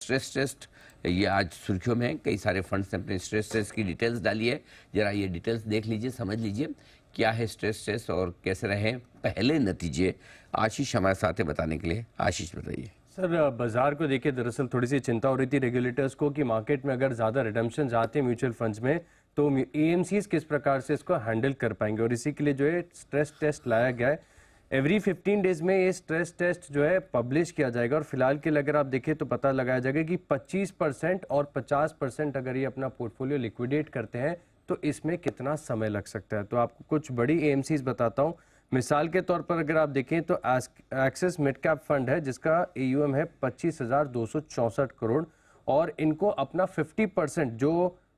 Stress test ये आज सुर्खियों में है। कई सारे फंड्स ने अपने स्ट्रेस टेस्ट की डिटेल्स डाली है। जरा ये डिटेल्स देख लीजिए, समझ लीजिए क्या है स्ट्रेस टेस्ट और कैसे रहे पहले नतीजे। आशीष हमारे साथ है बताने के लिए। आशीष बताइए। सर, बाजार को देखिए, दरअसल थोड़ी सी चिंता हो रही थी रेगुलेटर्स को कि मार्केट में अगर ज़्यादा रिडम्पशन आते हैं म्यूचुअल फंड्स में तो एएमसीज किस प्रकार से इसको हैंडल कर पाएंगे, और इसी के लिए जो है स्ट्रेस टेस्ट लाया गया है। एवरी 15 डेज में ये स्ट्रेस टेस्ट जो है पब्लिश किया जाएगा, और फिलहाल के लिए अगर आप देखें तो पता लगाया जाएगा कि 25% और 50% अगर ये अपना पोर्टफोलियो लिक्विडेट करते हैं तो इसमें कितना समय लग सकता है। तो आपको कुछ बड़ी एएमसीज बताता हूँ। मिसाल के तौर पर अगर आप देखें तो एक्सिस मिड कैप फंड है जिसका AUM है 25,264 करोड़, और इनको अपना 50% जो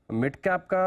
मिड कैप का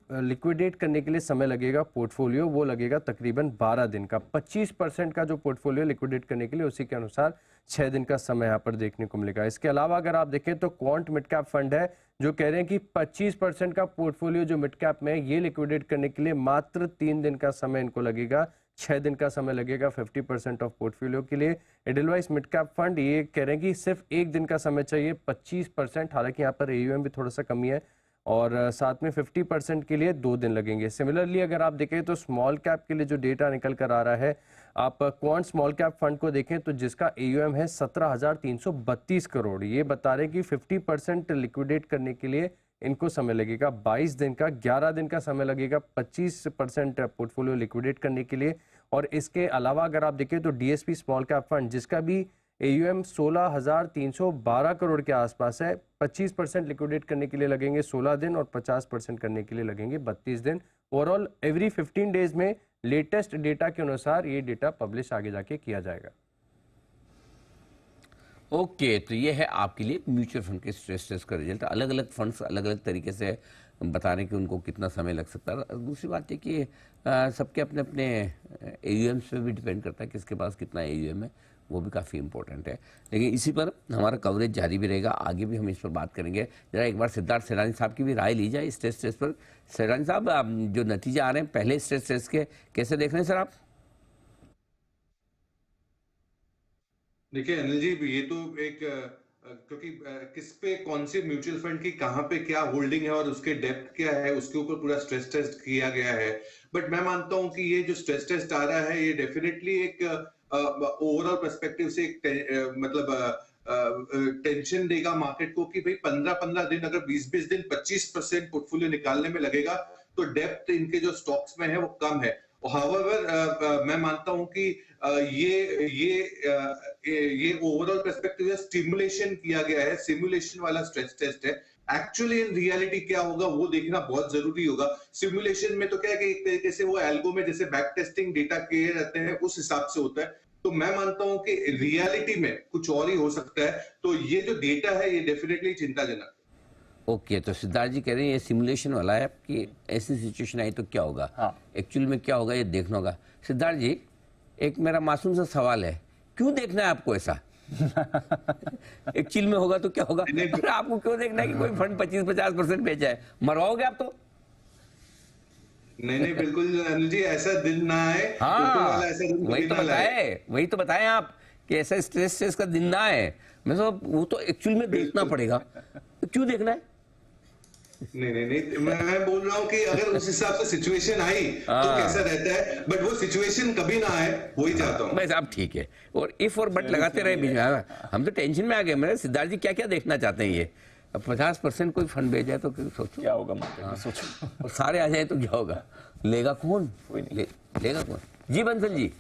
लिक्विडेट करने के लिए समय लगेगा पोर्टफोलियो, वो लगेगा तकरीबन 12 दिन का। 25% का जो पोर्टफोलियो लिक्विडेट करने के लिए उसी के अनुसार 6 दिन का समय यहाँ पर देखने को मिलेगा। इसके अलावा अगर आप देखें तो क्वांट मिड कैप फंड है जो कह रहे हैं कि 25% का पोर्टफोलियो जो मिड कैप में है ये लिक्विडेट करने के लिए मात्र 3 दिन का समय इनको लगेगा, 6 दिन का समय लगेगा 50% ऑफ पोर्टफोलियो के लिए। एडलवाइस मिड कैप फंड ये कह रहे हैं कि सिर्फ 1 दिन का समय चाहिए 25%, हालांकि यहाँ पर AUM भी थोड़ा सा कमी है, और साथ में 50% के लिए 2 दिन लगेंगे। सिमिलरली अगर आप देखें तो स्मॉल कैप के लिए जो डेटा निकल कर आ रहा है, आप क्वांट स्मॉल कैप फंड को देखें तो जिसका AUM है 17,332 करोड़, ये बता रहे हैं कि 50% लिक्विडेट करने के लिए इनको समय लगेगा 22 दिन का, 11 दिन का समय लगेगा 25% पोर्टफोलियो लिक्विडेट करने के लिए। और इसके अलावा अगर आप देखें तो DSP स्मॉल कैप फंड जिसका भी AUM 16,312 करोड़ के आसपास है, 25% लिक्विडेट करने के लिए लगेंगे 16 दिन और 50% करने के लिए लगेंगे 32 दिन। ओवरऑल एवरी 15 डेज में लेटेस्ट डेटा के अनुसार ये डेटा पब्लिश आगे जाके किया जाएगा। ओके, तो ये है आपके लिए म्यूचुअल फंड के स्ट्रेस टेस्ट का रिजल्ट। अलग अलग फंड्स अलग अलग तरीके से बता रहे हैं कि उनको कितना समय लग सकता है। दूसरी बात है कि सबके अपने अपने AUM पे भी डिपेंड करता है किसके पास कितना AUM है, वो भी काफ़ी इंपॉर्टेंट है। लेकिन इसी पर हमारा कवरेज जारी भी रहेगा, आगे भी हम इस पर बात करेंगे। जरा एक बार सिद्धार्थ सेठानी साहब की भी राय ली जाए इस स्ट्रेस टेस्ट पर। सेठानी साहब, जो नतीजे आ रहे हैं पहले स्ट्रेस टेस्ट के, कैसे देख रहे हैं सर आप? देखिए अनिल जी, ये तो एक क्योंकि किस पे कौन से म्यूचुअल फंड की कहाँ पे क्या होल्डिंग है और उसके डेप्थ क्या है उसके ऊपर पूरा स्ट्रेस टेस्ट किया गया है। बट मैं मानता हूं कि ये जो स्ट्रेस टेस्ट आ रहा है ये डेफिनेटली एक ओवरऑल पर्सपेक्टिव से एक मतलब टेंशन देगा मार्केट को कि भाई 15-15 दिन, अगर 20-20 दिन 25% पोर्टफोलियो निकालने में लगेगा तो डेप्थ इनके जो स्टॉक्स में है वो कम है। हाउएवर मैं मानता हूं कि ये ओवरऑल पर्सपेक्टिव है, स्टिमुलेशन किया गया है, सिमुलेशन वाला स्ट्रेस टेस्ट है। एक्चुअली इन रियलिटी क्या होगा वो देखना बहुत जरूरी होगा। सिमुलेशन में तो क्या है कि एक तरीके से वो एल्गो में जैसे बैक टेस्टिंग डेटा किए रहते हैं उस हिसाब से होता है। तो मैं मानता हूं कि रियलिटी में कुछ और ही हो सकता है। तो ये जो डेटा है ये डेफिनेटली चिंताजनक। ओके, तो सिद्धार्थ जी कह रहे हैं ये सिमुलेशन वाला है कि ऐसी सिचुएशन आई तो क्या होगा, एक्चुअल में क्या होगा ये देखना होगा। सिद्धार्थ जी, एक मेरा मासूम सा सवाल है, क्यों देखना है आपको ऐसा? एक्चुअल में होगा तो क्या होगा? आपको क्यों देखना है कि कोई फंड 25-50% बेचा है? मरवाओगे आप तो? नहीं, बिल्कुल अनिल जी, ऐसा दिन ना आए। हाँ, वही तो बताए आप कि ऐसा स्ट्रेस का दिन ना आए। मैं तो वो तो एक्चुअल में देखना पड़ेगा, तो क्यों देखना है? नहीं, मैं बोल रहा हूँ कि अगर उस हिसाब से सिचुएशन आई तो कैसा रहता है, बट वो सिचुएशन कभी ना आए, वही चाहता हूँ। बस आप ठीक है, और इफ और बट लगाते रहे बीच में। हम तो टेंशन में आ गए। मेरे सिद्धार्थ जी क्या देखना चाहते हैं ये? 50% कोई फंड भेज जाए तो सोचो क्या होगा मार्केट में, सोचो। और सारे आ जाए तो क्या होगा? लेगा कौन? कोई नहीं लेगा कौन? जी बंसल जी।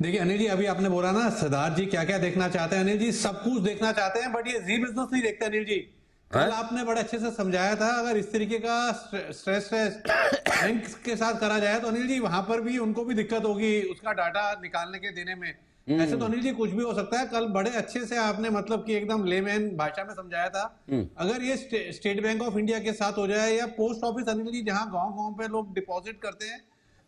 देखिए अनिल जी, अभी आपने बोला ना सिद्धार्थ जी क्या क्या देखना चाहते हैं। अनिल जी सब कुछ देखना चाहते हैं, बट ये जी बिजनेस नहीं देखते अनिल जी। कल आपने बड़े अच्छे से समझाया था, अगर इस तरीके का स्ट्रेस बैंक के साथ करा जाए तो अनिल जी वहां पर भी उनको भी दिक्कत होगी उसका डाटा निकालने के देने में। ऐसे तो अनिल जी कुछ भी हो सकता है। कल बड़े अच्छे से आपने मतलब कि एकदम लेमैन भाषा में समझाया था। अगर ये स्टेट बैंक ऑफ इंडिया के साथ हो जाए या पोस्ट ऑफिस अनिल जी, जहाँ गाँव पे लोग डिपॉजिट करते हैं,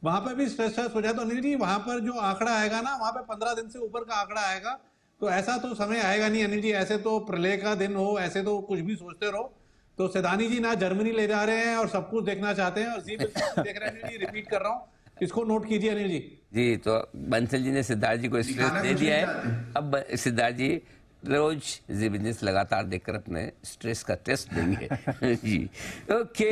वहां पर भी स्ट्रेस हो जाए तो अनिल जी वहां पर जो आंकड़ा आएगा ना, वहां पे 15 दिन से ऊपर का आंकड़ा आएगा। तो ऐसा तो समय आएगा नहीं अनिल जी, ऐसे तो प्रलय का दिन हो, ऐसे तो कुछ भी सोचते रहो। तो सेठानी जी ना जर्मनी ले जा रहे हैं और सब कुछ देखना चाहते हैं, और जी बिल्कुल देख रहे हैं अनिल जी। रिपीट कर रहा हूँ इसको नोट कीजिए अनिल जी। जी, तो बंसल जी ने सिद्धार्थ जी को स्ट्रेस दे दिया है। अब सिद्धार्थ जी रोज जी बिजनेस लगातार देखकर अपने स्ट्रेस का टेस्ट देंगे। जी, ओके।